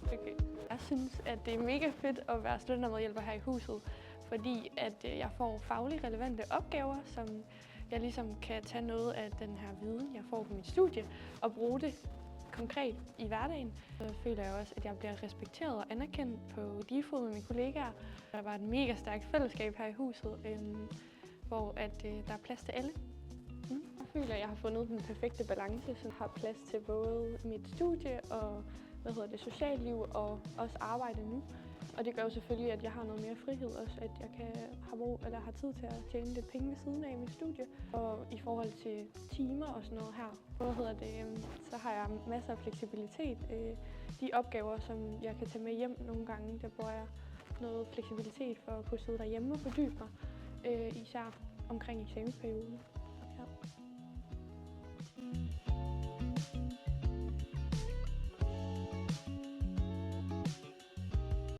Okay. Jeg synes, at det er mega fedt at være studentermedhjælper her i huset, fordi at jeg får fagligt relevante opgaver, som jeg ligesom kan tage noget af den her viden, jeg får på mit studie, og bruge det konkret i hverdagen. Så føler jeg også, at jeg bliver respekteret og anerkendt på lige fod med mine kollegaer. Der var et mega stærkt fællesskab her i huset, hvor der er plads til alle. Jeg føler, at jeg har fundet den perfekte balance, som har plads til både mit studie og socialliv og også arbejde nu. Og det gør jo selvfølgelig, at jeg har noget mere frihed også, at jeg har tid til at tjene lidt penge ved siden af mit studie. Og i forhold til timer og sådan noget her, så har jeg masser af fleksibilitet. De opgaver, som jeg kan tage med hjem nogle gange, der bruger jeg noget fleksibilitet for at kunne sidde derhjemme og fordybe mig, især omkring eksamensperioden.